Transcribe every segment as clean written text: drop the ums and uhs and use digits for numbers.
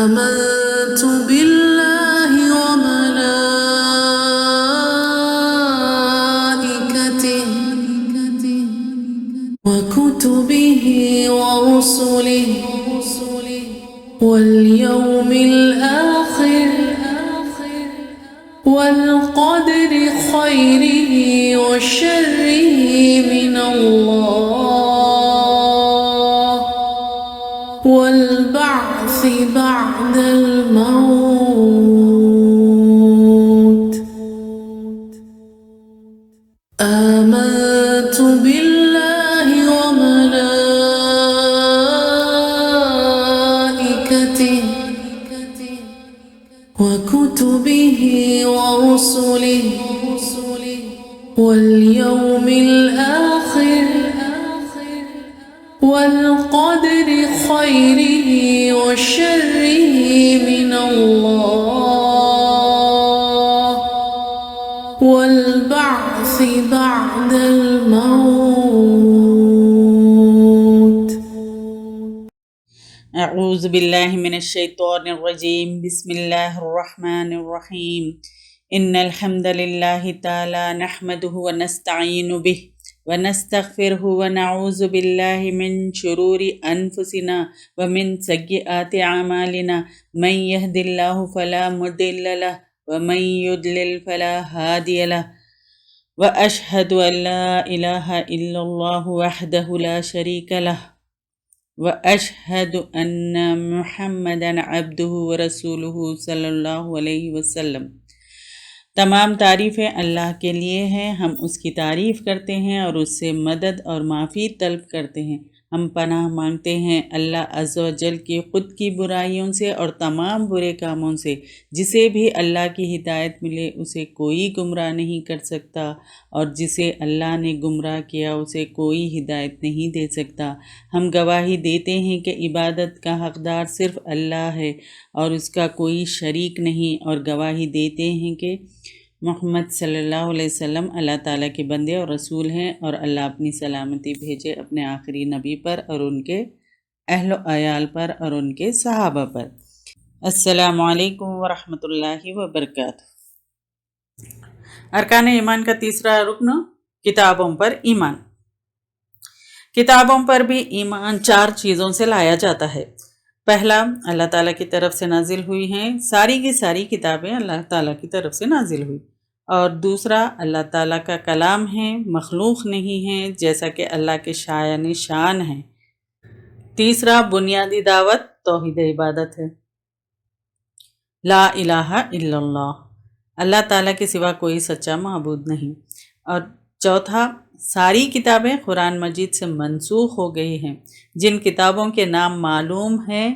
آمنت بالله وملائكته وكتبه ورسله واليوم الآخر والقدر خيره وشره من الله والبعث بعد الموت. آمنت بالله وملائكته وكتبه ورسله واليوم الآخر والقدر خيره وشره من الله والبعث بعد الموت. اعوذ باللہ من الشیطان الرجیم بسم اللہ الرحمن الرحیم ان الحمد للہ تعالی نحمده ونستعین به ونستغفره ونعوذ باللہ من شرور انفسنا ومن سیئات اعمالنا من یهد اللہ فلا مضل له ومن یضلل فلا ہادی له واشهد ان لا الہ الا اللہ وحدہ لا شریک له وَأَشْهَدُ أَنَّ مُحَمَّدًا عَبْدُهُ وَرَسُولُهُ صلی اللہ علیہ وسلم۔ تمام تعریفیں اللہ کے لیے ہیں، ہم اس کی تعریف کرتے ہیں اور اس سے مدد اور معافی طلب کرتے ہیں۔ ہم پناہ مانگتے ہیں اللہ عز و جل کی خود کی برائیوں سے اور تمام برے کاموں سے۔ جسے بھی اللہ کی ہدایت ملے اسے کوئی گمراہ نہیں کر سکتا، اور جسے اللہ نے گمراہ کیا اسے کوئی ہدایت نہیں دے سکتا۔ ہم گواہی دیتے ہیں کہ عبادت کا حقدار صرف اللہ ہے اور اس کا کوئی شریک نہیں، اور گواہی دیتے ہیں کہ محمد صلی اللہ علیہ وسلم اللہ تعالیٰ کے بندے اور رسول ہیں، اور اللہ اپنی سلامتی بھیجے اپنے آخری نبی پر اور ان کے اہل و عیال پر اور ان کے صحابہ پر۔ السلام علیکم ورحمۃ اللہ وبرکاتہ۔ ارکان ایمان کا تیسرا رکن کتابوں پر ایمان۔ کتابوں پر بھی ایمان 4 چیزوں سے لایا جاتا ہے۔ پہلا، اللہ تعالیٰ کی طرف سے نازل ہوئی ہیں، ساری کی ساری کتابیں اللہ تعالیٰ کی طرف سے نازل ہوئی۔ اور دوسرا، اللہ تعالیٰ کا کلام ہے، مخلوق نہیں ہے، جیسا کہ اللہ کے شایان شان ہے۔ تیسرا، بنیادی دعوت توحید عبادت ہے، لا الہ الا اللہ، اللہ تعالیٰ کے سوا کوئی سچا معبود نہیں۔ اور چوتھا، ساری کتابیں قرآن مجید سے منسوخ ہو گئی ہیں۔ جن کتابوں کے نام معلوم ہیں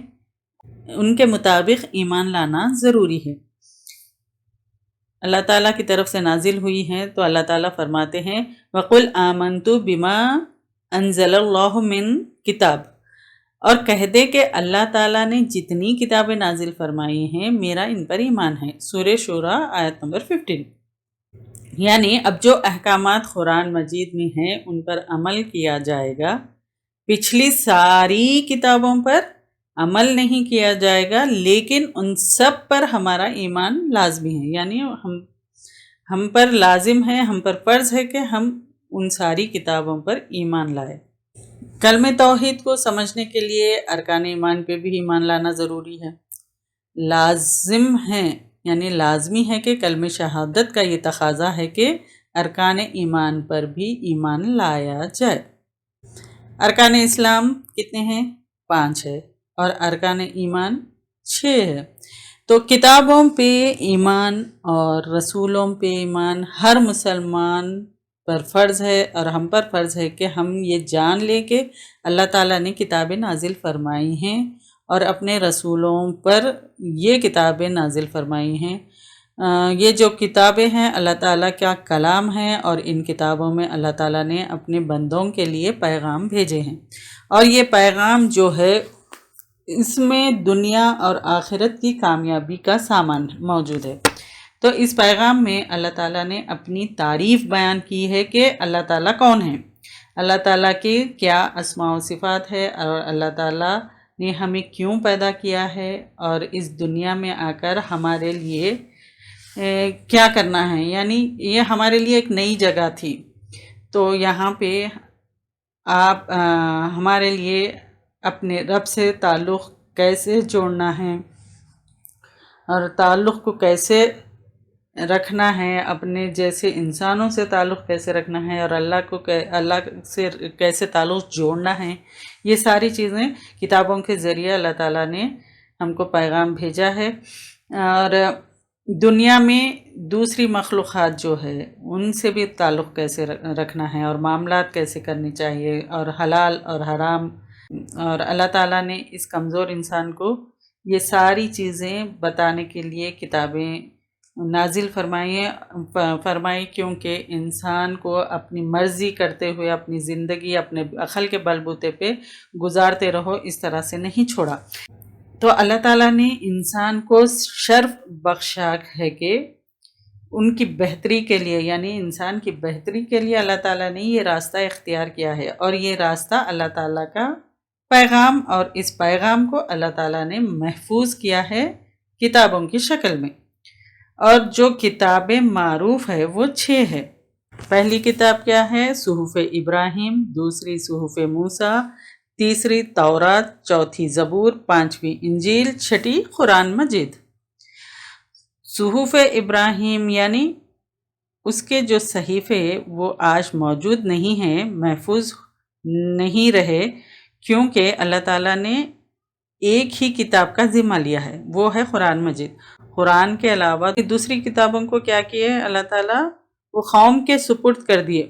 ان کے مطابق ایمان لانا ضروری ہے۔ اللہ تعالیٰ کی طرف سے نازل ہوئی ہیں تو اللہ تعالیٰ فرماتے ہیں وَقُلْ آمَنْتُ بِمَا أَنزَلَ اللَّهُ مِن کتاب، اور کہہ دے کہ اللہ تعالیٰ نے جتنی کتابیں نازل فرمائی ہیں میرا ان پر ایمان ہے۔ سورہ شورى آیت نمبر 15۔ یعنی اب جو احکامات قرآن مجید میں ہیں ان پر عمل کیا جائے گا، پچھلی ساری کتابوں پر عمل نہیں کیا جائے گا، لیکن ان سب پر ہمارا ایمان لازمی ہے۔ یعنی ہم پر لازم ہے، ہم پر فرض ہے کہ ہم ان ساری کتابوں پر ایمان لائیں۔ کلمہ توحید کو سمجھنے کے لیے ارکان ایمان پہ بھی ایمان لانا ضروری ہے۔ لازم ہے یعنی لازمی ہے کہ کلمہ شہادت کا یہ تقاضا ہے کہ ارکان ایمان پر بھی ایمان لایا جائے۔ ارکان اسلام کتنے ہیں؟ 5 ہے، اور ارکان ایمان 6 ہے۔ تو کتابوں پہ ایمان اور رسولوں پہ ایمان ہر مسلمان پر فرض ہے، اور ہم پر فرض ہے کہ ہم یہ جان لیں کہ اللہ تعالیٰ نے کتابیں نازل فرمائی ہیں اور اپنے رسولوں پر یہ کتابیں نازل فرمائی ہیں۔ یہ جو کتابیں ہیں اللہ تعالیٰ کا کلام ہے، اور ان کتابوں میں اللہ تعالیٰ نے اپنے بندوں کے لیے پیغام بھیجے ہیں، اور یہ پیغام جو ہے اس میں دنیا اور آخرت کی کامیابی کا سامان موجود ہے۔ تو اس پیغام میں اللہ تعالیٰ نے اپنی تعریف بیان کی ہے کہ اللہ تعالیٰ کون ہے، اللہ تعالیٰ کی کیا اسماء و صفات ہے، اور اللہ تعالیٰ نے ہمیں کیوں پیدا کیا ہے اور اس دنیا میں آ کر ہمارے لیے کیا کرنا ہے. یعنی یہ ہمارے لیے ایک نئی جگہ تھی. تو یہاں پہ آپ ہمارے لیے اپنے رب سے تعلق کیسے جوڑنا ہے اور تعلق کو کیسے رکھنا ہے، اپنے جیسے انسانوں سے تعلق کیسے رکھنا ہے، اور اللہ سے کیسے تعلق جوڑنا ہے، یہ ساری چیزیں کتابوں کے ذریعے اللہ تعالیٰ نے ہم کو پیغام بھیجا ہے. اور دنیا میں دوسری مخلوقات جو ہے ان سے بھی تعلق کیسے رکھنا ہے اور معاملات کیسے کرنی چاہیے، اور حلال اور حرام. اور اللہ تعالیٰ نے اس کمزور انسان کو یہ ساری چیزیں بتانے کے لیے کتابیں نازل فرمائی کیونکہ انسان کو اپنی مرضی کرتے ہوئے اپنی زندگی اپنے عقل کے بل بوتے پہ گزارتے رہو، اس طرح سے نہیں چھوڑا. تو اللہ تعالیٰ نے انسان کو شرف بخشا ہے کہ ان کی بہتری کے لیے، یعنی انسان کی بہتری کے لیے اللہ تعالیٰ نے یہ راستہ اختیار کیا ہے، اور یہ راستہ اللہ تعالیٰ کا پیغام، اور اس پیغام کو اللہ تعالیٰ نے محفوظ کیا ہے کتابوں کی شکل میں. اور جو کتابیں معروف ہے وہ 6 ہے. پہلی کتاب کیا ہے؟ صحف ابراہیم، دوسری صحف موسیٰ، تیسری تورات، چوتھی زبور، پانچویں انجیل، چھٹی قرآن مجید. صحف ابراہیم یعنی اس کے جو صحیفے وہ آج موجود نہیں ہیں، محفوظ نہیں رہے، کیونکہ اللہ تعالیٰ نے ایک ہی کتاب کا ذمہ لیا ہے، وہ ہے قرآن مجید. قرآن کے علاوہ دوسری کتابوں کو کیا کیے اللہ تعالیٰ؟ وہ قوم کے سپرد کر دیے،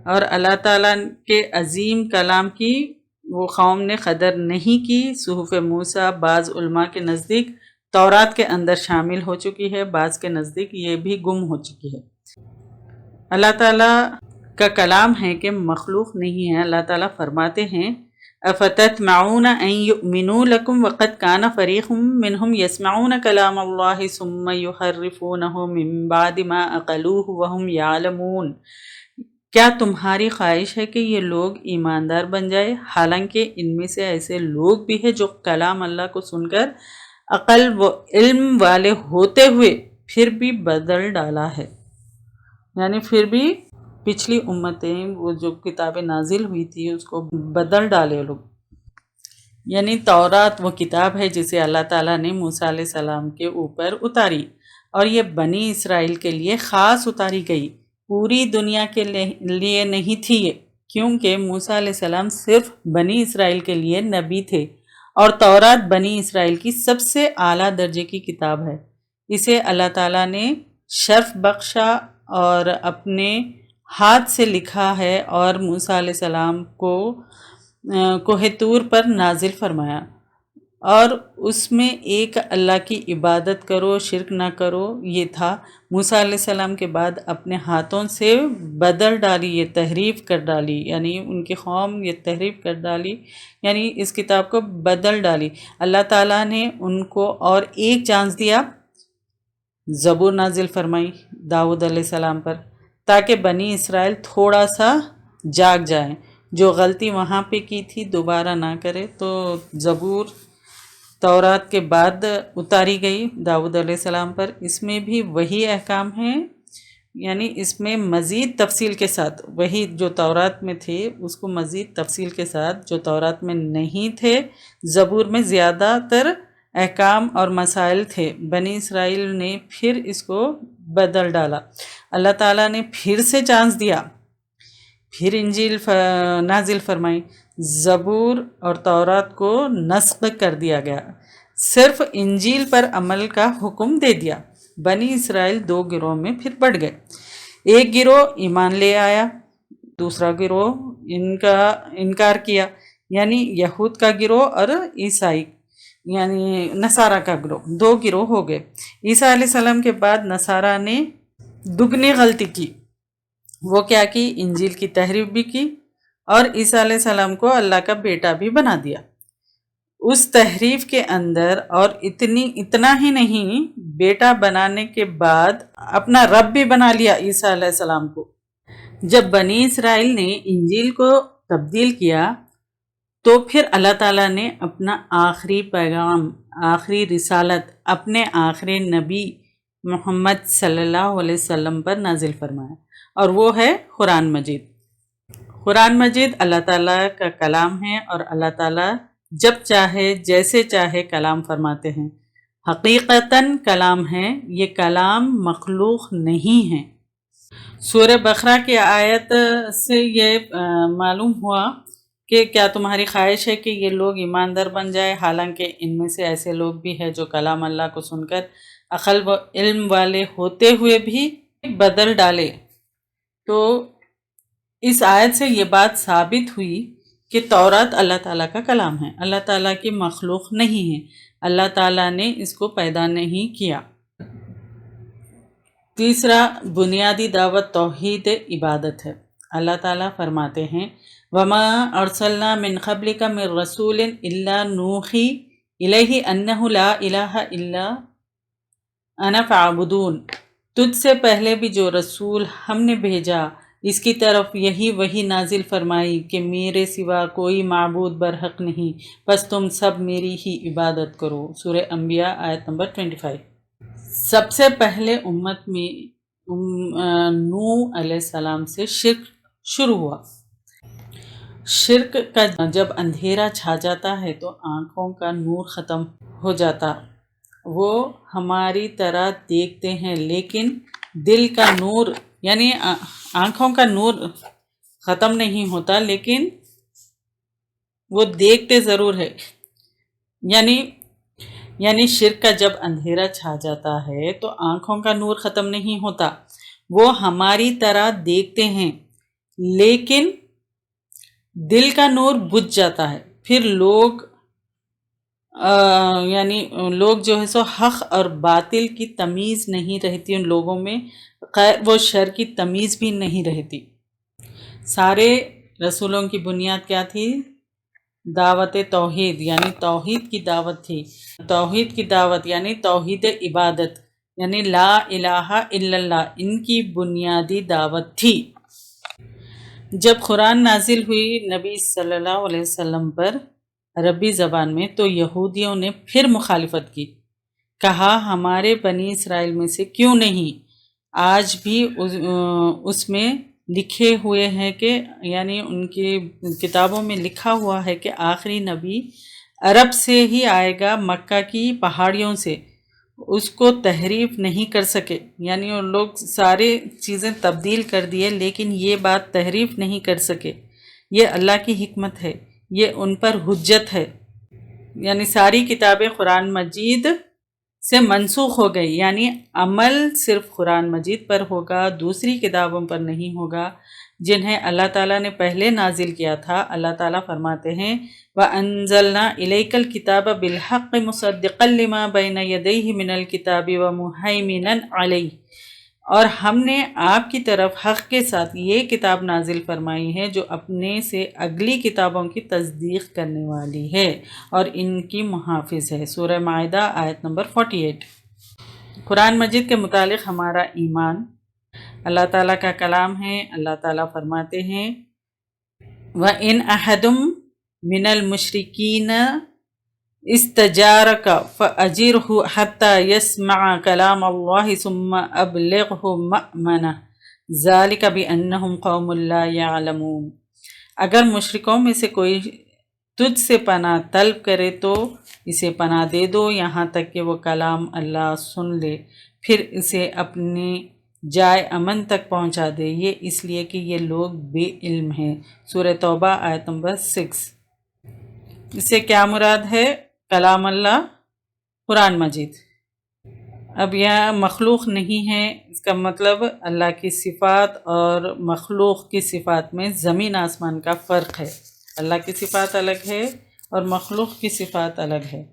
اور اللہ تعالیٰ کے عظیم کلام کی وہ قوم نے قدر نہیں کی. صحف موسیٰ بعض علماء کے نزدیک تورات کے اندر شامل ہو چکی ہے، بعض کے نزدیک یہ بھی گم ہو چکی ہے. اللہ تعالیٰ کا کلام ہے کہ مخلوق نہیں ہے. اللہ تعالیٰ فرماتے ہیں افتطمعون ان یؤمنوا لکم وقد کان فریق منہم یسمعون کلام اللہ ثم یحرفونہ من بعد ما عقلوہ وہم یعلمون. کیا تمہاری خواہش ہے کہ یہ لوگ ایماندار بن جائے، حالانکہ ان میں سے ایسے لوگ بھی ہیں جو کلام اللہ کو سن کر عقل و علم والے ہوتے ہوئے پھر بھی بدل ڈالا ہے. یعنی پھر بھی پچھلی امتیں وہ جو کتابیں نازل ہوئی تھی اس کو بدل ڈالے لوگ. یعنی تورات وہ کتاب ہے جسے اللہ تعالیٰ نے موسیٰ علیہ السلام کے اوپر اتاری، اور یہ بنی اسرائیل کے لیے خاص اتاری گئی، پوری دنیا کے لیے نہیں تھی یہ، کیونکہ موسیٰ علیہ السلام صرف بنی اسرائیل کے لیے نبی تھے، اور تورات بنی اسرائیل کی سب سے اعلیٰ درجے کی کتاب ہے. اسے اللہ تعالیٰ نے شرف بخشا اور اپنے ہاتھ سے لکھا ہے، اور موسیٰ علیہ السلام کو کوہ طور پر نازل فرمایا، اور اس میں ایک اللہ کی عبادت کرو، شرک نہ کرو، یہ تھا. موسیٰ علیہ السلام کے بعد اپنے ہاتھوں سے بدل ڈالی، یہ تحریف کر ڈالی، یعنی ان کی قوم یہ تحریف کر ڈالی، یعنی اس کتاب کو بدل ڈالی. اللہ تعالیٰ نے ان کو اور ایک چانس دیا، زبور نازل فرمائی داؤد علیہ السلام پر، تاکہ بنی اسرائیل تھوڑا سا جاگ جائیں، جو غلطی وہاں پہ کی تھی دوبارہ نہ کرے. تو زبور تورات کے بعد اتاری گئی داؤد علیہ السلام پر. اس میں بھی وہی احکام ہیں، یعنی اس میں مزید تفصیل کے ساتھ وہی جو تورات میں تھے اس کو مزید تفصیل کے ساتھ جو تورات میں نہیں تھے. زبور میں زیادہ تر احکام اور مسائل تھے، بنی اسرائیل نے پھر اس کو بدل ڈالا. اللہ تعالیٰ نے پھر سے چانس دیا، پھر انجیل نازل فرمائی. زبور اور تورات کو نسخ کر دیا گیا، صرف انجیل پر عمل کا حکم دے دیا. بنی اسرائیل 2 گروہ میں پھر بڑھ گئے. ایک گروہ ایمان لے آیا، دوسرا گروہ ان کا انکار کیا، یعنی یہود کا گروہ اور عیسائی یعنی نصارہ کا گروہ. 2 گروہ ہو گئے. عیسیٰ علیہ السلام کے بعد نصارہ نے دگنی غلطی کی. وہ کیا کی؟ انجیل کی تحریف بھی کی، اور عیسیٰ علیہ السلام کو اللہ کا بیٹا بھی بنا دیا. اس تحریف کے اندر اور اتنا ہی نہیں، بیٹا بنانے کے بعد اپنا رب بھی بنا لیا عیسیٰ علیہ السلام کو. جب بنی اسرائیل نے انجیل کو تبدیل کیا تو پھر اللہ تعالیٰ نے اپنا آخری پیغام، آخری رسالت اپنے آخری نبی محمد صلی اللہ علیہ وسلم پر نازل فرمایا، اور وہ ہے قرآن مجید۔ قرآن مجید اللہ تعالیٰ کا کلام ہے، اور اللہ تعالیٰ جب چاہے جیسے چاہے کلام فرماتے ہیں۔ حقیقتاً کلام ہے، یہ کلام مخلوق نہیں ہے۔ سورہ بقرہ کی آیت سے یہ معلوم ہوا کہ کیا تمہاری خواہش ہے کہ یہ لوگ ایماندار بن جائے، حالانکہ ان میں سے ایسے لوگ بھی ہیں جو کلام اللہ کو سن کر عقل و علم والے ہوتے ہوئے بھی بدل ڈالے۔ تو اس آیت سے یہ بات ثابت ہوئی کہ تورات اللہ تعالیٰ کا کلام ہے، اللہ تعالیٰ کی مخلوق نہیں ہے، اللہ تعالیٰ نے اس کو پیدا نہیں کیا۔ تیسرا بنیادی دعوت توحید عبادت ہے۔ اللہ تعالیٰ فرماتے ہیں وَمَا أَرْسَلْنَا مِنْ قَبْلِكَ مِنْ رَسُولٍ إِلَّا نُوحِي إِلَيْهِ أَنَّهُ لَا إِلَهَ إِلَّا أَنَا فَاعْبُدُونِ، تجھ سے پہلے بھی جو رسول ہم نے بھیجا اس کی طرف یہی وحی نازل فرمائی کہ میرے سوا کوئی معبود برحق نہیں، بس تم سب میری ہی عبادت کرو۔ سورہ انبیاء آیت نمبر 25۔ سب سے پہلے امت میں نوح علیہ السلام سے شرک شروع ہوا۔ شرک کا جب اندھیرا چھا جاتا ہے تو آنکھوں کا نور ختم ہو جاتا، وہ ہماری طرح دیکھتے ہیں لیکن دل کا نور یعنی آنکھوں کا نور ختم نہیں ہوتا، لیکن وہ دیکھتے ضرور ہے۔ یعنی شرک کا جب اندھیرا چھا جاتا ہے تو آنکھوں کا نور ختم نہیں ہوتا، وہ ہماری طرح دیکھتے ہیں لیکن دل کا نور بجھ جاتا ہے۔ پھر لوگ جو ہے سو حق اور باطل کی تمیز نہیں رہتی ان لوگوں میں، خیر و شر کی تمیز بھی نہیں رہتی۔ سارے رسولوں کی بنیاد کیا تھی؟ دعوت توحید، یعنی توحید کی دعوت تھی۔ توحید کی دعوت یعنی توحید عبادت، یعنی لا الہ الا اللہ، ان کی بنیادی دعوت تھی۔ جب قرآن نازل ہوئی نبی صلی اللہ علیہ وسلم پر عربی زبان میں تو یہودیوں نے پھر مخالفت کی، کہا ہمارے بنی اسرائیل میں سے کیوں نہیں؟ آج بھی اس میں لکھے ہوئے ہیں کہ یعنی ان کی کتابوں میں لکھا ہوا ہے کہ آخری نبی عرب سے ہی آئے گا، مکہ کی پہاڑیوں سے، اس کو تحریف نہیں کر سکے، یعنی ان لوگ سارے چیزیں تبدیل کر دیے لیکن یہ بات تحریف نہیں کر سکے۔ یہ اللہ کی حکمت ہے، یہ ان پر حجت ہے، یعنی ساری کتابیں قرآن مجید سے منسوخ ہو گئی، یعنی عمل صرف قرآن مجید پر ہوگا، دوسری کتابوں پر نہیں ہوگا جنہیں اللہ تعالیٰ نے پہلے نازل کیا تھا۔ اللہ تعالیٰ فرماتے ہیں وَأَنزَلْنَا إِلَيْكَ الْكِتَابَ بِالْحَقِّ مُصَدِّقًا لِمَا بَيْنَ يَدَيْهِ مِنَ الْكِتَابِ وَمُهَيْمِنًا عَلَيْهِ، اور ہم نے آپ کی طرف حق کے ساتھ یہ کتاب نازل فرمائی ہے جو اپنے سے اگلی کتابوں کی تصدیق کرنے والی ہے اور ان کی محافظ ہے۔ سورہ مائدہ آیت نمبر 48۔ قرآن مجید کے متعلق ہمارا ایمان اللہ تعالیٰ کا کلام ہے۔ اللہ تعالیٰ فرماتے ہیں وَإِنْ أَحَدٌ مِّنَ الْمُشْرِكِينَ اسْتَجَارَكَ فَأَجِرْهُ حَتَّى يَسْمَعَ كَلَامَ اللَّهِ ثُمَّ أَبْلِغْهُ مَأْمَنَهُ ذَلِكَ بِأَنَّهُمْ قَوْمٌ لَا يَعْلَمُونَ، اگر مشرکوں میں سے کوئی تجھ سے پناہ طلب کرے تو اسے پناہ دے دو یہاں تک کہ وہ کلام اللہ سن لے، پھر اسے اپنے جائے امن تک پہنچا دے، یہ اس لیے کہ یہ لوگ بے علم ہیں۔ سورہ توبہ آیت نمبر 6۔ اس سے کیا مراد ہے؟ کلام اللہ قرآن مجید۔ اب یہ مخلوق نہیں ہے، اس کا مطلب اللہ کی صفات اور مخلوق کی صفات میں زمین آسمان کا فرق ہے۔ اللہ کی صفات الگ ہے اور مخلوق کی صفات الگ ہے۔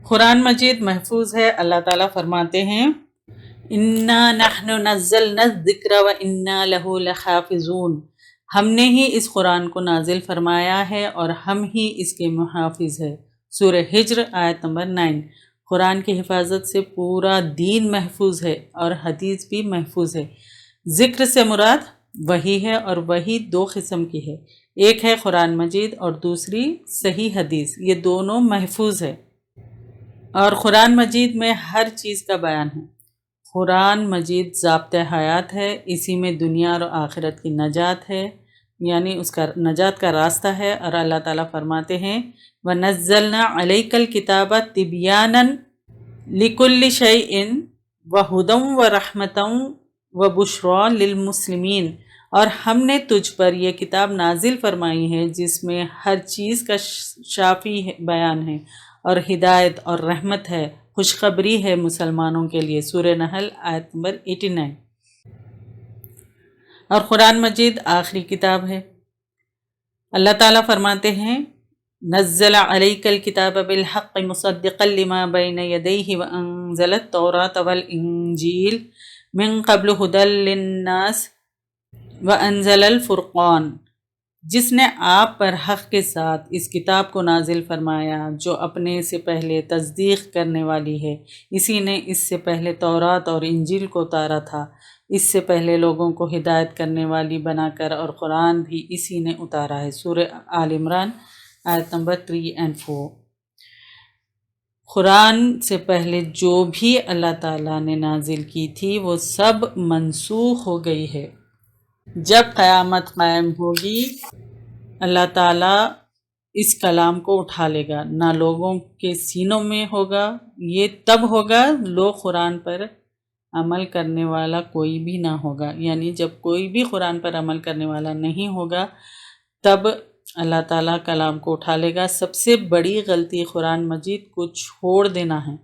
قرآن مجید محفوظ ہے۔ اللہ تعالیٰ فرماتے ہیں اِنَّا نَحْنُ نَزَّلْنَا الذِّكْرَ وَإِنَّا لَهُ لَحَافِظُونَ، ہم نے ہی اس قرآن کو نازل فرمایا ہے اور ہم ہی اس کے محافظ ہے۔ سورہ حجر آیت نمبر 9۔ قرآن کی حفاظت سے پورا دین محفوظ ہے اور حدیث بھی محفوظ ہے۔ ذکر سے مراد وحی ہے اور وحی دو قسم کی ہے، ایک ہے قرآن مجید اور دوسری صحیح حدیث، یہ دونوں محفوظ ہے، اور قرآن مجید میں ہر چیز کا بیان ہے۔ قرآن مجید ضابطۂ حیات ہے، اسی میں دنیا اور آخرت کی نجات ہے، یعنی اس کا نجات کا راستہ ہے، اور اللہ تعالیٰ فرماتے ہیں وَنَزَّلْنَا عَلَيْكَ الْكِتَابَ تِبْيَانًا لِكُلِّ شَيْءٍ وَهُدًى وَرَحْمَةً وَبُشْرَى لِلْمُسْلِمِينَ، اور ہم نے تجھ پر یہ کتاب نازل فرمائی ہے جس میں ہر چیز کا شافی بیان ہے، اور ہدایت اور رحمت ہے، خوشخبری ہے مسلمانوں کے لیے۔ سورہ نحل آیت نمبر 89۔ اور قرآن مجید آخری کتاب ہے۔ اللہ تعالیٰ فرماتے ہیں نزل علیک الکتاب بالحق مصدقا لما بین یدیہ وانزل التوراۃ والانجیل من قبل ھدی للناس وانزل الفرقان، جس نے آپ پر حق کے ساتھ اس کتاب کو نازل فرمایا جو اپنے سے پہلے تصدیق کرنے والی ہے، اسی نے اس سے پہلے تورات اور انجیل کو اتارا تھا، اس سے پہلے لوگوں کو ہدایت کرنے والی بنا کر، اور قرآن بھی اسی نے اتارا ہے۔ سورہ آل عمران آیت نمبر 3 اور 4۔ قرآن سے پہلے جو بھی اللہ تعالیٰ نے نازل کی تھی وہ سب منسوخ ہو گئی ہے۔ جب قیامت قائم ہوگی اللہ تعالیٰ اس کلام کو اٹھا لے گا، نہ لوگوں کے سینوں میں ہوگا، یہ تب ہوگا لوگ قرآن پر عمل کرنے والا کوئی بھی نہ ہوگا، یعنی جب کوئی بھی قرآن پر عمل کرنے والا نہیں ہوگا تب اللہ تعالیٰ کلام کو اٹھا لے گا۔ سب سے بڑی غلطی قرآن مجید کو چھوڑ دینا ہے،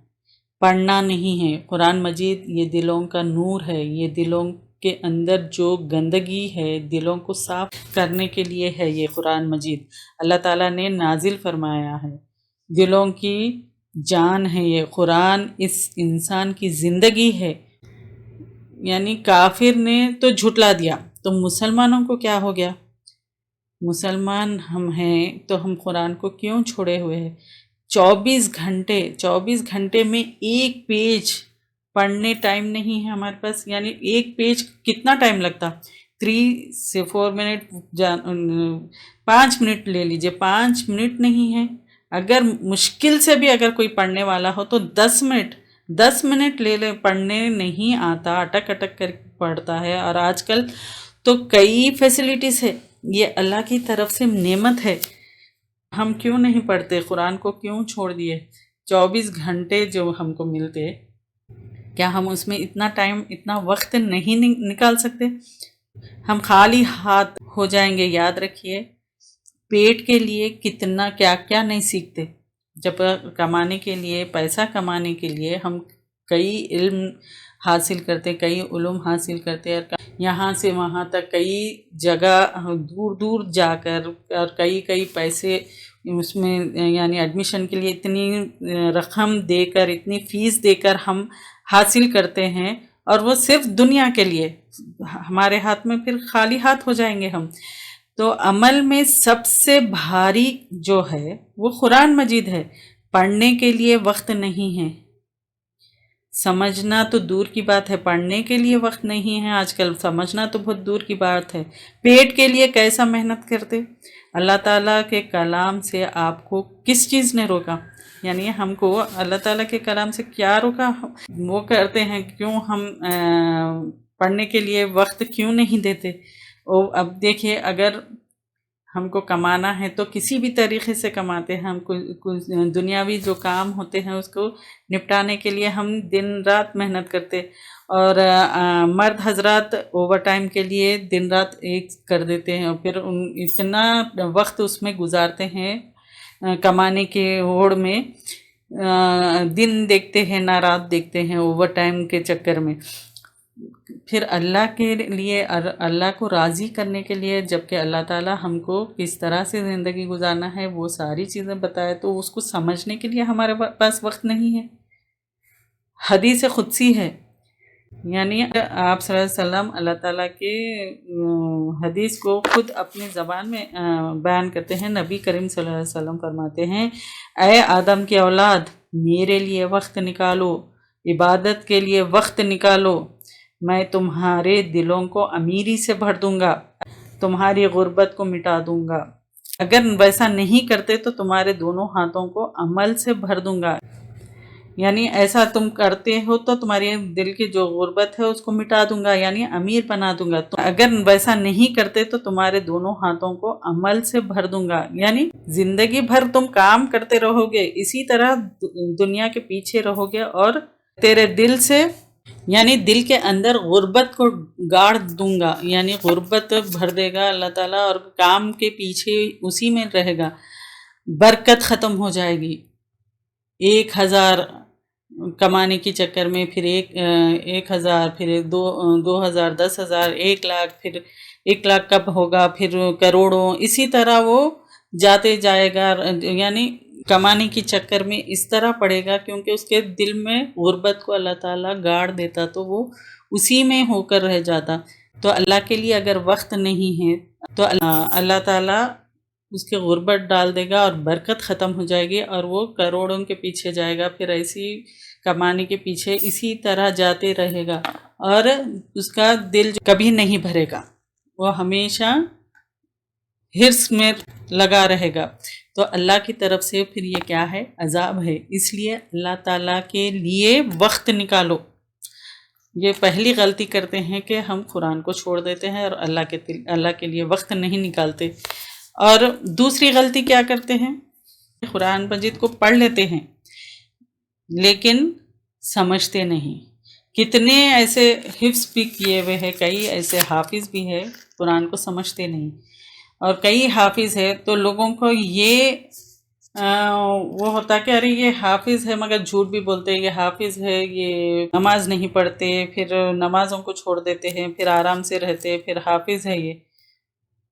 پڑھنا نہیں ہے۔ قرآن مجید یہ دلوں کا نور ہے، یہ دلوں کے اندر جو گندگی ہے دلوں کو صاف کرنے کے لیے ہے۔ یہ قرآن مجید اللہ تعالیٰ نے نازل فرمایا ہے، دلوں کی جان ہے یہ قرآن، اس انسان کی زندگی ہے۔ یعنی کافر نے تو جھٹلا دیا، تو مسلمانوں کو کیا ہو گیا؟ مسلمان ہم ہیں تو ہم قرآن کو کیوں چھوڑے ہوئے ہیں؟ 24 گھنٹے میں ایک پیج پڑھنے ٹائم نہیں ہے ہمارے پاس، یعنی ایک پیج کتنا ٹائم لگتا؟ 3 سے 4 منٹ، 5 منٹ لے لیجئے، 5 منٹ نہیں ہے۔ اگر مشکل سے بھی اگر کوئی پڑھنے والا ہو تو 10 منٹ لے لے، پڑھنے نہیں آتا، اٹک اٹک کر پڑھتا ہے۔ اور آج کل تو کئی فیسلٹیز ہے، یہ اللہ کی طرف سے نعمت ہے، ہم کیوں نہیں پڑھتے؟ قرآن کو کیوں چھوڑ دیے؟ 24 گھنٹے جو ہم کو ملتے، کیا ہم اس میں اتنا ٹائم، اتنا وقت نہیں نکال سکتے؟ ہم خالی ہاتھ ہو جائیں گے۔ یاد رکھیے پیٹ کے لیے کتنا کیا کیا نہیں سیکھتے، جب کمانے کے لیے، پیسہ کمانے کے لیے ہم کئی علم حاصل کرتے، کئی علوم حاصل کرتے، اور یہاں سے وہاں تک کئی جگہ دور دور جا کر، اور کئی پیسے اس میں یعنی ایڈمیشن کے لیے اتنی رقم دے کر، اتنی فیس دے کر ہم حاصل کرتے ہیں، اور وہ صرف دنیا کے لیے، ہمارے ہاتھ میں پھر خالی ہاتھ ہو جائیں گے ہم۔ تو عمل میں سب سے بھاری جو ہے وہ قرآن مجید ہے۔ پڑھنے کے لیے وقت نہیں ہے، سمجھنا تو دور کی بات ہے، پڑھنے کے لیے وقت نہیں ہے آج کل، سمجھنا تو بہت دور کی بات ہے۔ پیٹ کے لیے کیسا محنت کرتے؟ اللہ تعالیٰ کے کلام سے آپ کو کس چیز نے روکا؟ یعنی ہم کو اللہ تعالیٰ کے کلام سے کیا روکا؟ وہ کرتے ہیں، کیوں ہم پڑھنے کے لیے وقت کیوں نہیں دیتے؟ اب دیکھیے اگر ہم کو کمانا ہے تو کسی بھی طریقے سے کماتے ہیں، ہم کچھ دنیاوی جو کام ہوتے ہیں اس کو نپٹانے کے لیے ہم دن رات محنت کرتے، اور مرد حضرات اوور ٹائم کے لیے دن رات ایک کر دیتے ہیں، اور پھر اتنا وقت اس میں گزارتے ہیں کمانے کے ہوڑ میں، دن دیکھتے ہیں نہ رات دیکھتے ہیں اوور ٹائم کے چکر میں۔ پھر اللہ کے لیے، اللہ کو راضی کرنے کے لیے، جبکہ اللہ تعالیٰ ہم کو کس طرح سے زندگی گزارنا ہے وہ ساری چیزیں بتائے، تو اس کو سمجھنے کے لیے ہمارے پاس وقت نہیں ہے۔ حدیث قدسی ہے، یعنی آپ صلی اللہ علیہ وسلم اللہ تعالیٰ کے حدیث کو خود اپنی زبان میں بیان کرتے ہیں۔ نبی کریم صلی اللہ علیہ وسلم فرماتے ہیں اے آدم کی اولاد، میرے لیے وقت نکالو، عبادت کے لیے وقت نکالو، میں تمہارے دلوں کو امیری سے بھر دوں گا۔ تمہاری غربت کو مٹا دوں گا، اگر ویسا نہیں کرتے تو تمہارے دونوں ہاتھوں کو عمل سے بھر دوں گا، یعنی ایسا تم کرتے ہو تو تمہاری دل کی جو غربت ہے اس کو مٹا دوں گا، یعنی امیر بنا دوں گا، اگر ویسا نہیں کرتے تو تمہارے دونوں ہاتھوں کو عمل سے بھر دوں گا، یعنی زندگی بھر تم کام کرتے رہو گے، اسی طرح دنیا کے پیچھے رہو گے، اور تیرے دل سے یعنی دل کے اندر غربت کو گاڑ دوں گا، یعنی غربت بھر دے گا اللہ تعالیٰ، اور کام کے پیچھے اسی میں رہے گا، برکت ختم ہو جائے گی، 1000 کمانے کی چکر میں پھر 1000، پھر 2000، 10,000، 1,00,000، پھر 1,00,000 کب ہوگا، پھر کروڑوں، اسی طرح وہ جاتے جائے گا، یعنی کمانے کی چکر میں اس طرح پڑے گا، کیونکہ اس کے دل میں غربت کو اللہ تعالیٰ گاڑ دیتا تو وہ اسی میں ہو کر رہ جاتا۔ تو اللہ کے لیے اگر وقت نہیں ہے تو اللہ تعالیٰ اس کے غربت ڈال دے گا اور برکت ختم ہو جائے گی، اور وہ کروڑوں کے پیچھے جائے گا، پھر ایسی کمانے کے پیچھے اسی طرح جاتے رہے گا، اور اس کا دل کبھی نہیں بھرے گا، وہ ہمیشہ حرص میں لگا رہے گا۔ تو اللہ کی طرف سے پھر یہ کیا ہے؟ عذاب ہے، اس لیے اللہ تعالیٰ کے لیے وقت نکالو۔ یہ پہلی غلطی کرتے ہیں کہ ہم قرآن کو چھوڑ دیتے ہیں اور اللہ کے لیے وقت نہیں نکالتے۔ اور دوسری غلطی کیا کرتے ہیں؟ قرآن مجید کو پڑھ لیتے ہیں لیکن سمجھتے نہیں۔ کتنے ایسے حفظ بھی کیے ہوئے ہیں، کئی ایسے حافظ بھی ہیں، قرآن کو سمجھتے نہیں، اور کئی حافظ ہے تو لوگوں کو یہ وہ ہوتا کہ ارے یہ حافظ ہے مگر جھوٹ بھی بولتے، یہ حافظ ہے، یہ نماز نہیں پڑھتے، پھر نمازوں کو چھوڑ دیتے ہیں، پھر آرام سے رہتے، پھر حافظ ہے یہ۔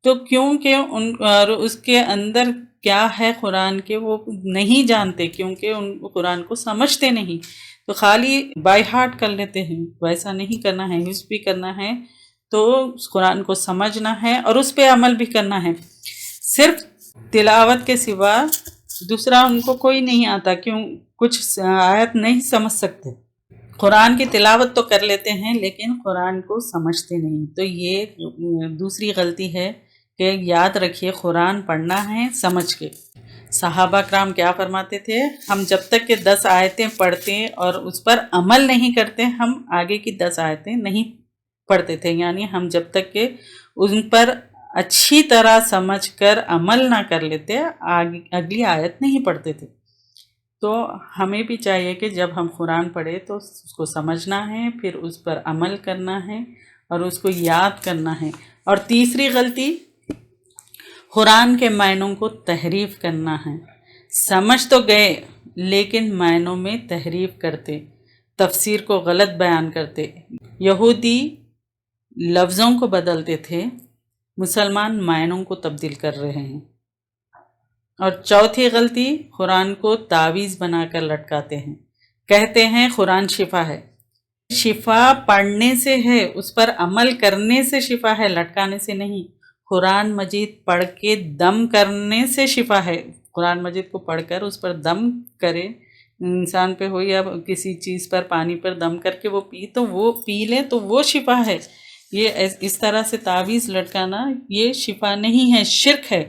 تو کیونکہ اور اس کے اندر کیا ہے قرآن کے وہ نہیں جانتے، کیونکہ ان قرآن کو سمجھتے نہیں، تو خالی بائی ہارٹ کر لیتے ہیں۔ ویسا نہیں کرنا ہے، حفظ بھی کرنا ہے تو اس قرآن کو سمجھنا ہے اور اس پہ عمل بھی کرنا ہے۔ صرف تلاوت کے سوا دوسرا ان کو کوئی نہیں آتا، کیوں کچھ آیت نہیں سمجھ سکتے، قرآن کی تلاوت تو کر لیتے ہیں لیکن قرآن کو سمجھتے نہیں۔ تو یہ دوسری غلطی ہے کہ یاد رکھیے قرآن پڑھنا ہے سمجھ کے۔ صحابہ کرام کیا فرماتے تھے؟ ہم جب تک کہ 10 آیتیں پڑھتے اور اس پر عمل نہیں کرتے، ہم آگے کی 10 آیتیں نہیں پڑھتے تھے، یعنی ہم جب تک کہ ان پر اچھی طرح سمجھ کر عمل نہ کر لیتے اگلی آیت نہیں پڑھتے تھے۔ تو ہمیں بھی چاہیے کہ جب ہم قرآن پڑھیں تو اس کو سمجھنا ہے، پھر اس پر عمل کرنا ہے اور اس کو یاد کرنا ہے۔ اور تیسری غلطی، قرآن کے معنوں کو تحریف کرنا ہے۔ سمجھ تو گئے لیکن معنوں میں تحریف کرتے، تفسیر کو غلط بیان کرتے۔ یہودی لفظوں کو بدلتے تھے، مسلمان معنوں کو تبدیل کر رہے ہیں۔ اور چوتھی غلطی، قرآن کو تعویذ بنا کر لٹکاتے ہیں، کہتے ہیں قرآن شفا ہے۔ شفا پڑھنے سے ہے، اس پر عمل کرنے سے شفا ہے، لٹکانے سے نہیں۔ قرآن مجید پڑھ کے دم کرنے سے شفا ہے۔ قرآن مجید کو پڑھ کر اس پر دم کرے، انسان پہ ہو یا کسی چیز پر، پانی پر دم کر کے وہ پی لے تو وہ شفا ہے۔ یہ اس طرح سے تعویذ لٹکانا یہ شفا نہیں ہے، شرک ہے۔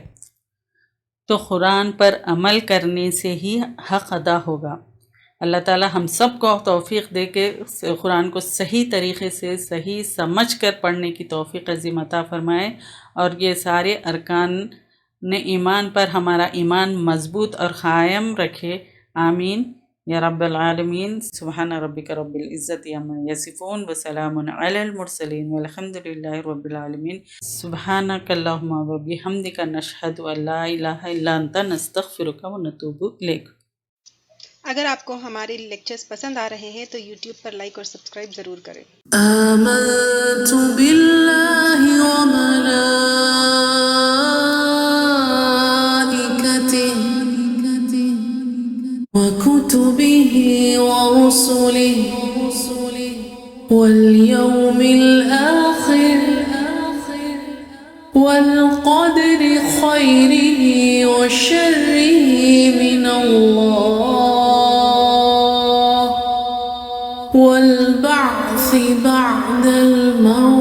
تو قرآن پر عمل کرنے سے ہی حق ادا ہوگا۔ اللہ تعالی ہم سب کو توفیق دے کے قرآن کو صحیح طریقے سے صحیح سمجھ کر پڑھنے کی توفیق عظیم عطا فرمائے، اور یہ سارے ارکان ایمان پر ہمارا ایمان مضبوط اور قائم رکھے، آمین یا رب العالمین۔ سبحان ربک رب العزت عما یصفون وسلام علی المرسلین والحمد للہ رب العالمین۔ سبحانک اللہم وبحمدک نشہد ان لا الہ الا انت نستغفرک ونتوب الیک۔ اگر آپ کو ہمارے لیکچرز پسند آ رہے ہیں تو یوٹیوب پر لائک اور سبسکرائب ضرور کریں۔ آمنت باللہ وكتبه ورسله واليوم الآخر والقدر خيره وشره من الله والبعث بعد الموت